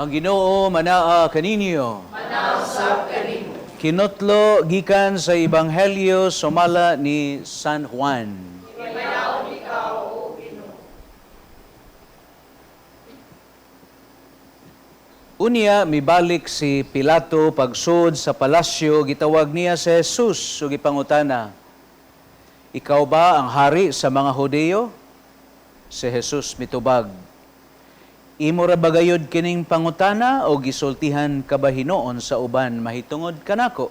Ang Ginoo manaa kaninyo. Manausap kanimo. Kinotlo gikan sa Ebanghelyo sumala ni San Juan. Imayaon ikaw, O Ginoo. Unya mibalik si Pilato pagsud sa palasyo, gitawag niya si Jesus ug gipangutana, "Ikaw ba ang hari sa mga Hudiyo?" Si Jesus mitubag, "Imo ra ba gayud kining pangutana o gisultihan ka ba hinoon sa uban mahitungod kanako?"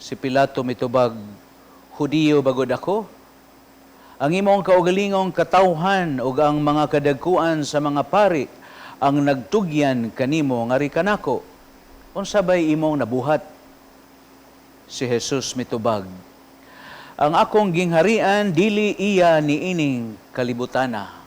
Si Pilato mitubag, "Hudiyo bagod ako? Ang imong kaugalingong katawhan ug ang mga kadagkuan sa mga pari ang nagtugyan kanimo ngari kanako. Unsa bay imong nabuhat?" Si Jesus mitubag, "Ang akong gingharian dili iya niining kalibutana.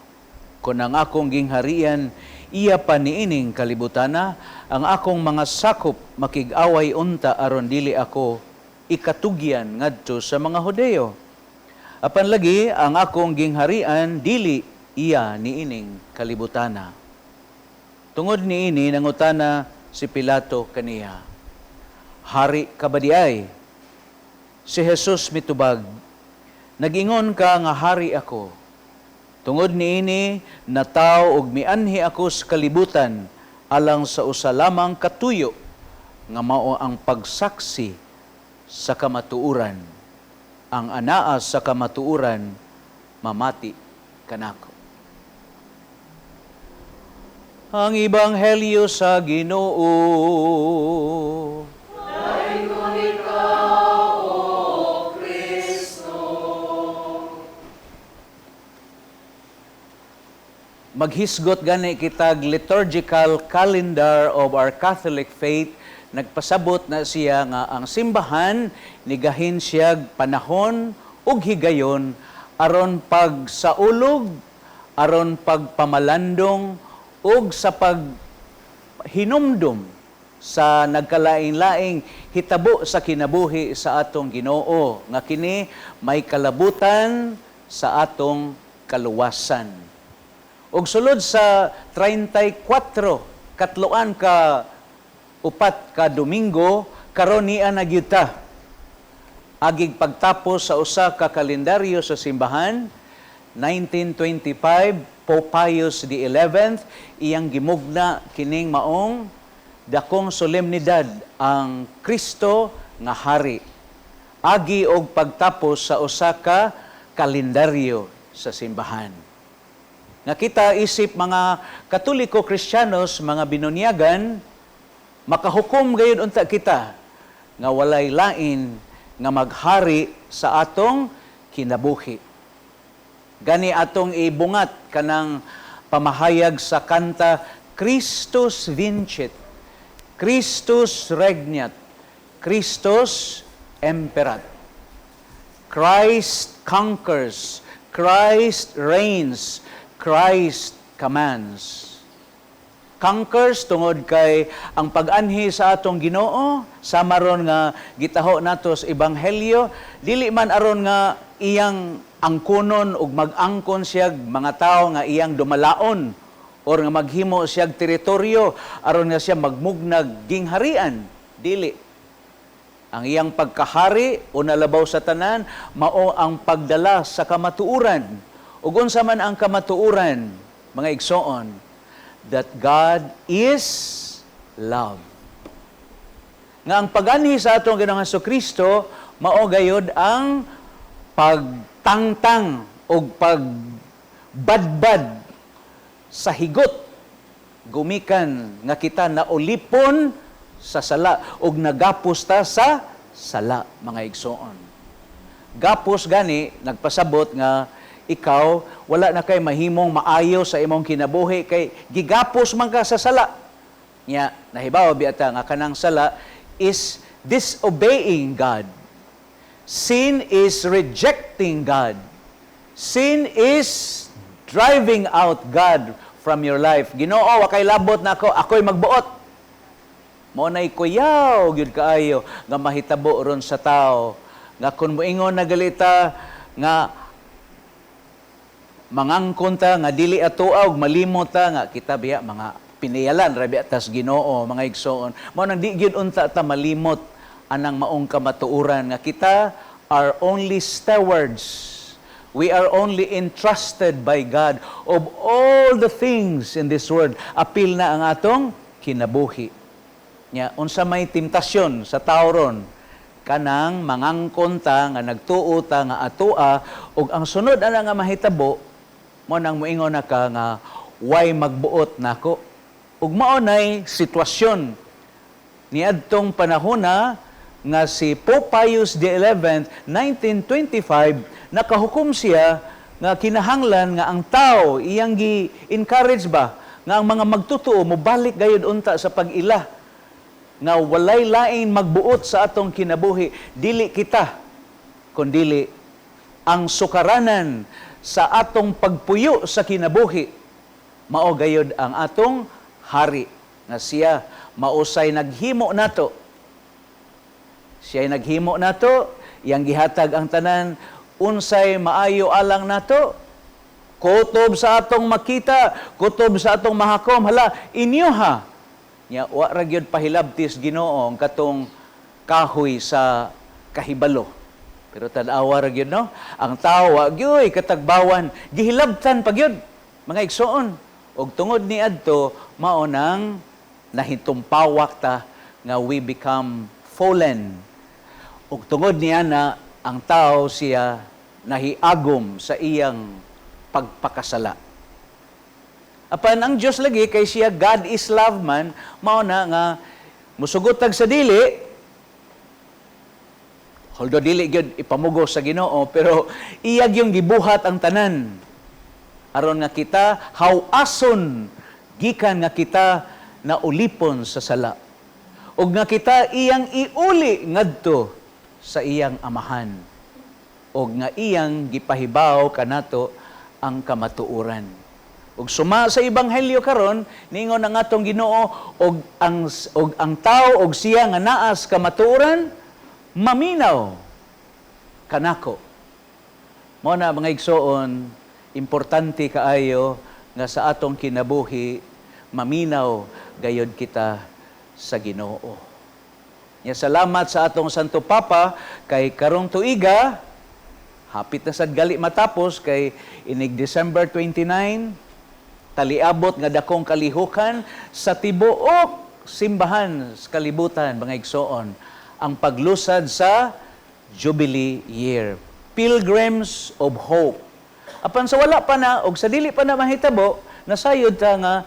Kung ang akong gingharian iya pa niining kalibutana, ang akong mga sakop makig-away unta aron dili ako ikatugyan ngadto sa mga Hudiyo. Apan lagi ang akong gingharian dili iya niining kalibutana." Tungod niini nangutana si Pilato kaniya, "Hari ka ba diay?" Si Jesus mitubag, "Nag-ingon ka nga hari ako. Tungod niini nataw og mianhi ako sa kalibutan alang sa usa lamang katuyo nga mao ang pagsaksi sa kamatuoran. Ang anaa sa kamatuoran mamati kanako." Ang Ebanghelyo sa Ginoo. Dayon ikaw, O Kristo. Maghisgot gani kitag liturgical calendar of our Catholic faith. Nagpasabot na siya nga ang simbahan nigahin siyag panahon ug higayon aron pagsaulog, aron pagpamalandong ug sa paghinumdum sa nagkalain-laing hitabo sa kinabuhi sa atong Ginoo nga kini may kalabutan sa atong kaluwasan. Ug sulod sa 34 katloan ka upat ka Domingo karon niya nagyuta agig pagtapos sa usa ka kalendaryo sa simbahan. 1925 Pope Pius XI iyang gimugna kining maong dakong solemnidad ang Kristo nga hari. Agi og pagtapos sa usa ka kalendaryo sa simbahan. Nga kita isip mga Katoliko Kristiyanos, mga binunyagan, makahukom gayud unta kita nga walay lain nga maghari sa atong kinabuhi. Gani atong ibungat kanang pamahayag sa kanta, Christus vincit, Christus regnat, Christus imperat. Christ conquers, Christ reigns, Christ commands. Conquers tungod kay ang pag-anhi sa atong Ginoo sama ron nga gitaho nato sa Ebanghelyo, dili man aron nga iyang angkonon ug mag-angkon siyag mga tao nga iyang dumalaon or nga maghimo siyag teritoryo aron nga siya magmugnag gingharian. Dili. Ang iyang pagkahari o nalabaw sa tanan mao ang pagdala sa kamatuoran. Ug unsa man ang kamatuoran, mga igsoon, that God is love. Nga ang pag-anhi sa atong Ginoong Hesukristo mao gayud ang pagtangtang o pagbadbad sa higot gumikan nga kita naulipon sa sala o nagapos ta sa sala, mga igsoon. Gapos gani nagpasabot nga ikaw wala na kay mahimong maayo sa imong kinabuhi kay gigapos man ka sa sala. Nya nahibaw biata nga kanang sala is disobeying God. Sin is rejecting God. Sin is driving out God from your life. Ginoo, wa kay labot na ako, ako'y magbuot. Mao nay kuyaw gyud kaayo nga mahitabo ron sa tao nga kun moingon na galita nga mangangkon ta nga dili atuaw malimot ta nga kita biya mga piniyalan rabi atas Ginoo mga igsoon. Mao nang di gyud unta ta malimot anang maong kamatuoran nga kita are only stewards. We are only entrusted by God of all the things in this world. Apil na ang atong kinabuhi. Nya unsa may temptasyon sa tawron kanang mangangkon ta nga nagtuo ta nga atoa ug ang sunod ana nga mahitabo mo nang moingon na ka nga why magbuot nako. Ug mao nay sitwasyon niadtong panahona nga si Pope Pius XI, 1925, nakahukom siya nga kinahanglan nga ang tao iyang gi-encourage ba nga ang mga magtutuo mobalik gayud unta sa pag-ila nga walay lain magbuot sa atong kinabuhi dili kita kundili ang sukaranan sa atong pagpuyo sa kinabuhi mao gayud ang atong hari nga siya mausay naghimo nato. Siya'y naghimo nato, iyang gihatag ang tanan, unsay maayo alang nato, kutob sa atong makita, kutob sa atong mahakom, hala, inyo ha. Nya, wa ra gyud pahilabtis Ginoo ang katong kahoy sa kahibalo. Pero tan-awa ra gyud no, ang tao wa gyud katagbawan, gihilabtan pa gyud mga igsoon. Og tungod ni adto mao nang nahitumpawak ta nga we become fallen. Ug tungod niya na ang tao siya nahiagom sa iyang pagpakasala. Apan ang Dios lagi kay siya God is love man, mao na nga musugotag sa dili, although dili gyud ipamugo sa Ginoo, pero iyag yung gibuhat ang tanan aron nga kita hawason gikan nga kita naulipon sa sala. Ug nga kita iyang iuli ngadto sa iyang amahan. Og nga iyang gipahibaw kanato ang kamatuoran. Ug suma sa ebanghelyo karon ningon ang atong Ginoo og ang tao og siya nga naas kamatuoran maminaw kanako. Mao na mga igsoon, importante kaayo nga sa atong kinabuhi maminaw gayud kita sa Ginoo. Nya salamat sa atong Santo Papa kay karong tuiga hapit na sad gali matapos kay inig December 29 taliabot nga dakong kalihukan sa tibuok simbahan sa kalibutan mga igsoon ang paglusad sa Jubilee Year, Pilgrims of Hope. Apan sa wala pa na og sa dili pa na mahitabo nasayod ta nga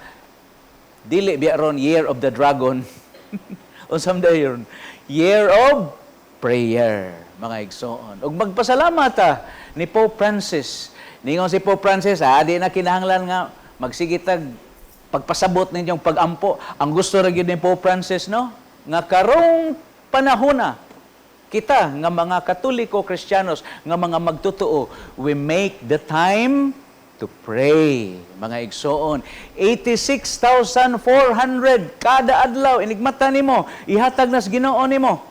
dili biya ron Year of the Dragon. Unsam dayon? Year of Prayer, mga igsoon. Ug magpasalamat ta ni Pope Francis. Ningon si Pope Francis, di na kinahanglan nga magsigitag pagpasabot ninyong pagampo. Ang gusto ra gyud ni Pope Francis no, nga karong panahona kita nga mga Katoliko, Kristiyanos, nga mga magtutuo, we make the time to pray, mga igsoon. 86,400 kada adlaw, inigmata nimo, ihatag nas Ginoo nimo.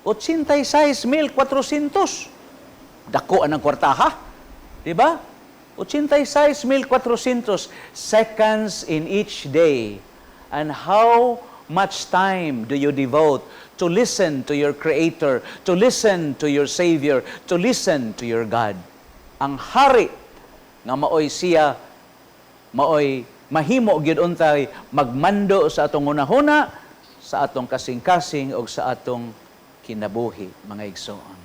86,400. Dako anang kwartaha. Di ba? 86,400 seconds in each day. And how much time do you devote to listen to your Creator, to listen to your Savior, to listen to your God? Ang hari nga maoy siya, maoy mahimo gyud untay magmando sa atong hunahuna, sa atong kasing-kasing o sa atong kinabuhi, mga igsoon.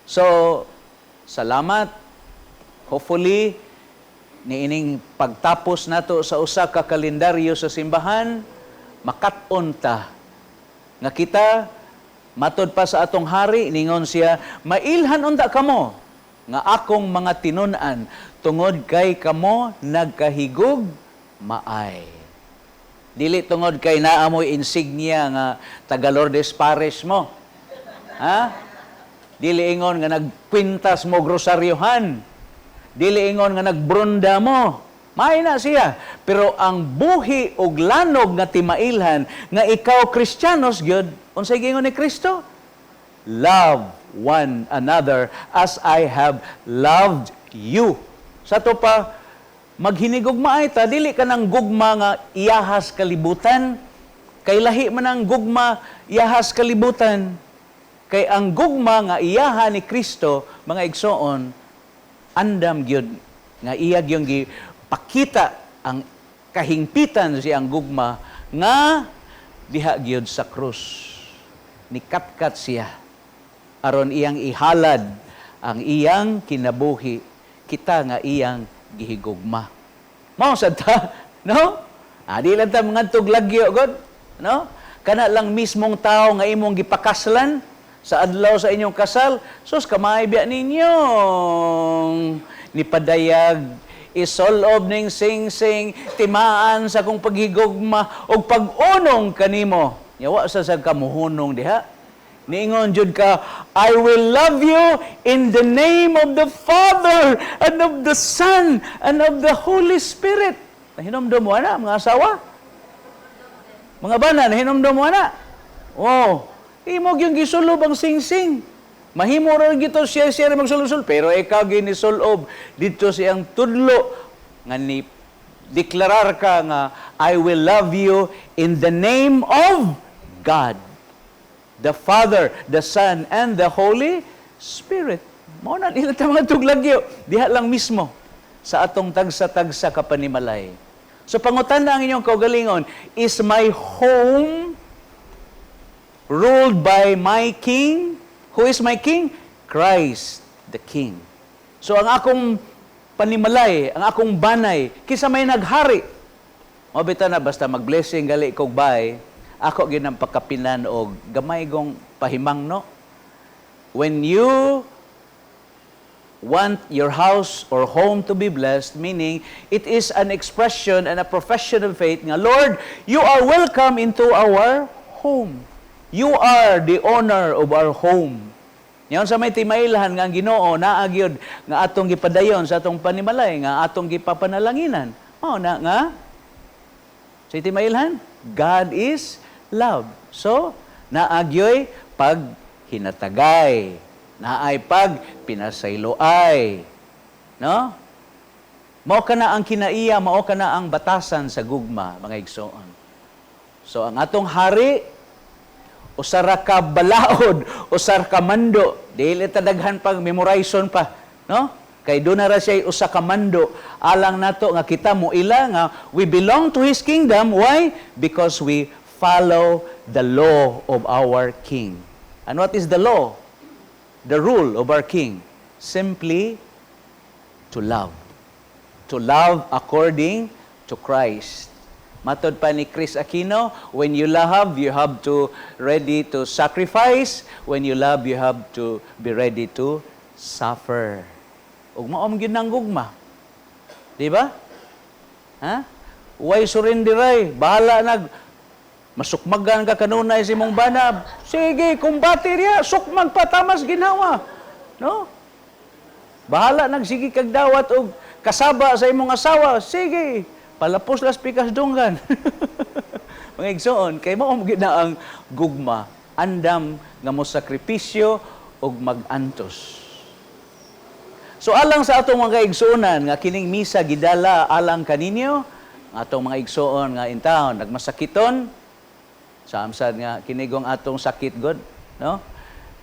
So, salamat. Hopefully, niining pagtapos nato sa usa ka kalendaryo sa simbahan, makat-on ta nga kita matod pa sa atong hari, ningon siya, mailhan unta kamo nga akong mga tinun-an tungod kay kamo nagkahigug maay. Dili tungod kay naamoy insignia nga taga Lourdes Parish mo. Ha? Dili ingon nga nagkwintas mo grosaryohan. Dili ingon nga nagbronda mo. May na siya. Pero ang buhi og lanog nga timailhan nga ikaw Kristiyanos gyud, unsay gingon ni Kristo? Love one another as I have loved you. Sa to pa, maghinigugma ay ta, dili ka ng gugma nga iyahas kalibutan. Kay lahi man ang gugma iyahas kalibutan. Kay ang gugma nga iyaha ni Kristo, mga igsoon, andam gyud nga iya gyung gipakita ang kahingpitan siyang gugma nga diha gyud sa krus. Nikatkat siya aron iyang ihalad ang iyang kinabuhi, kita nga iyang gihigugma. Mao sad ta, no? Di lang ta mga tuglagyo god, no? Kana lang mismong tao nga imong gipakaslan sa adlaw sa inyong kasal, sus kamay biya ninyong nipadayag isolob ning sing-sing timaan sa kong paghigugma og pag-unong kanimo. Yawa sa kamuhunong diha. Niingon jud ka, I will love you in the name of the Father and of the Son and of the Holy Spirit. Nahinomdom mo na, mga asawa? Mga bana, nahinomdom mo na? Oh, imog yung gisulob ang sing-sing. Mahimo rin gito siya magsulob, pero ikaw ginisulob dito siyang tudlo nga ni deklarar ka nga, I will love you in the name of God, the Father, the Son, and the Holy Spirit. Mao na nila mga tuglagyo. Diha lang mismo sa atong tagsa-tagsa kapanimalay. So pangutan na ang inyong kaugalingon, is my home ruled by my King? Who is my King? Christ the King. So ang akong panimalay, ang akong banay, kisa may naghari. Mabita na basta mag-blessing gali kog bay, ako ginang pakapinan og gamay gong pahimang no. When you want your house or home to be blessed, meaning it is an expression and a profession of faith nga, Lord, you are welcome into our home. You are the owner of our home. Ngayon sa may timailhan nga ang Ginoo naagyod nga atong gipadayon sa atong panimalay, nga atong gipapanalanginan. Mao na nga sa timailhan, God is love. So, naagyoy pag hinatagay, naay pag pinasayloay. No? Mao kana ang kinaiya, mao kana ang batasan sa gugma, mga igsoon. So, ang atong hari, usara ka balaod, usar ka mando, dili tadaghan pag memorization pa, no? Kay doon na ra siya usa ka mando, alang nato nga kita mo ila nga we belong to His kingdom. Why? Because we follow the law of our King. And what is the law? The rule of our King? Simply to love. To love according to Christ. Matod pa ni Chris Aquino, when you love, you have to ready to sacrifice. When you love, you have to be ready to suffer. Ug maom gyud nang gugma. Di ba? Ha? Why surrenderay? Bahala nag masukmagan ka kanunay sa imong banab. Sige, kumbati riya, sukmag patamas ginawa. No? Bahala nagsige kag dawat og kasaba sa imong asawa. Sige, palapos las pikas dunggan. Mga igsoon, kay mao gyud na ang gugma, andam nga mo sakripisyo og magantos. So alang sa atong mga igsuonan nga kining misa gidala alang kaninyo, atong mga igsuon nga in town nagmasakiton, sa amsad nga kinigong atong sakit god, no?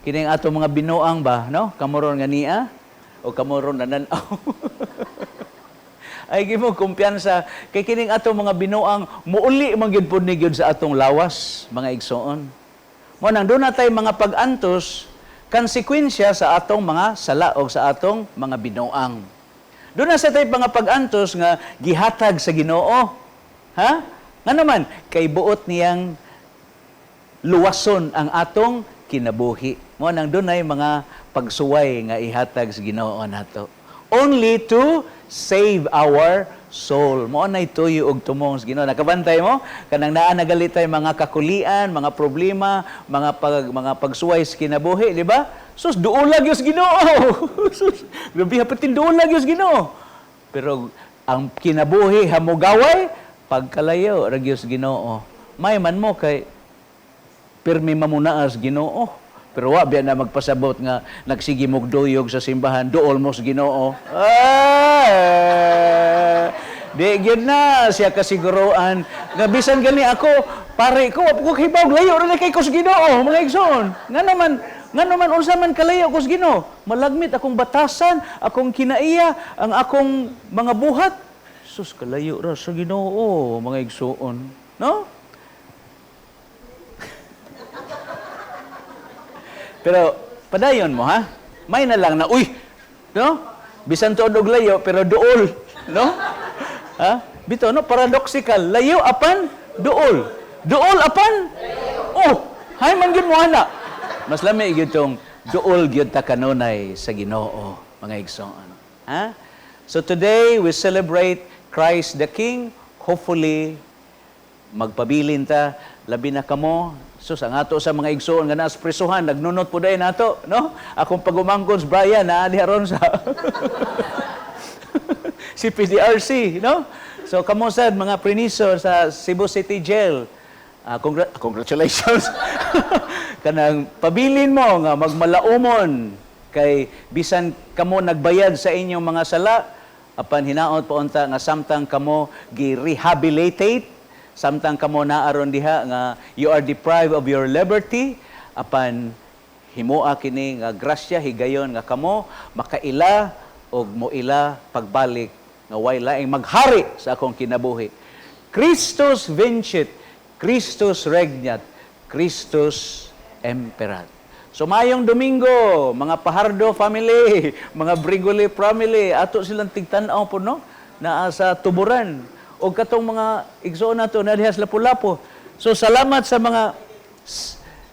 Kining atong mga binuang ba, no? Kamoron nga niya o kamoron nananaw. Ay gimo kumpiyansa kay kining atong mga binuang muuli man gyud pud ni gyud sa atong lawas, mga igsoon. Mo nang doon natay mga pag-antos, konsekwensya sa atong mga sala o sa atong mga binuang. Doon na sa tay mga pag-antos nga gihatag sa Ginoo. Ha? Nga naman kay buot niyang luwason ang atong kinabuhi. Mo nang dunay mga pagsuway nga ihatag sa Ginoo nato. Only to save our soul. Mo na ituyo og tumong sa Ginoo. Nakabantay mo kanang naa nagalitay mga kakulian, mga problema, mga pagsuway sa kinabuhi, di ba? Sus duolag yung Ginoo. Sus grabe hapatin duolag yung Ginoo. Pero ang kinabuhi hamugaway pagkalayo ra gyud sa Ginoo. May man mo kay pirmi mamunaas Ginoo. Pero wa biya na magpasabot nga nagsigi mugduyog sa simbahan, dool mo sa Ginoo. Ah! Di gyud na siya kasiguruan nga bisan gani ako, pare ko wa ko hibaw layo ra kay ko sa Ginoo, mga igsoon. Nga naman unsa man kalayo ko sa Ginoo? Malagmit akong batasan, akong kinaiya, ang akong mga buhat. Sus kalayo ra sa Ginoo, mga igsoon, no? Pero padayon mo ha. May na lang na no? Bisan tuod og layo pero duol, no? Ha? Bito no paradoxical, layo apan duol. Duol apan layo. Hay man gyud mo ana. Mas lami gyud tong duol gyud ta kanunay sa Ginoo, mga igsoon. Ha? So today we celebrate Christ the King. Hopefully magpabilin ta labi na kamo. So sa ato sa mga igsoon nga naas presuhan nagnunot po day nato, no? Akong pagumangkon Brian na diharon sa si PDRC, no? So kamo sad mga preniso sa Cebu City Jail. Congratulations. Kanang pabilin mo nga magmalaumon kay bisan kamo nagbayad sa inyong mga sala apan hinaot pa unta nga samtang kamo gi-rehabilitate. Samtang kamo naaron diha nga you are deprived of your liberty apan himoa kini nga grasya higayon nga kamo makaila og moila pagbalik nga way laing maghari sa akong kinabuhi. Christus vincit, Christus regnat, Christus emperat. So mayong Domingo, mga Pahardo family, mga Brigoli family, ato silang tigtan-aw po no naa sa tuburan. O katong mga igsoon nato na diha sa Lapu-Lapu. So salamat sa mga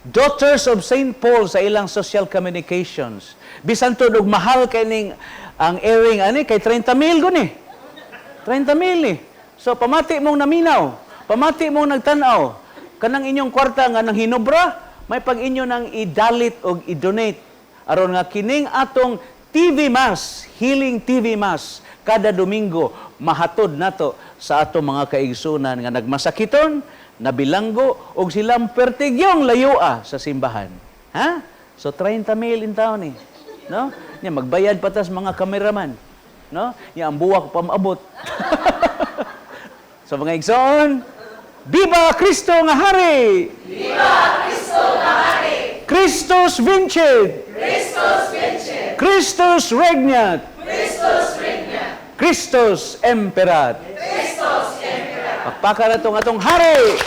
Daughters of St. Paul sa ilang social communications. Bisan to og mahal kay ning ang airing ani kay 30,000 guni. 30,000 ni. So pamati mong naminaw, pamati mong nagtan-aw. Kanang inyong kwarta nga nang hinobra, may pag inyo nang idalit og i-donate aron nga kining atong TV Mass, Healing TV Mass kada Domingo mahatod nato sa ato mga kaigsunan nga nagmasakiton, nabilanggo og silang pertigyong layua sa simbahan. Ha? So 30,000 in taon ni. No? Nya magbayad patas mga kameraman. No? Nya ang buwak pamabot. So mga igsoon, Viva Cristo nga Hari! Viva Cristo nga Hari! Christus vincit! Christus vincit! Christus regnat! Christus regnat! Christus emperat! Christus emperat! Pakpaka na itong atong hari!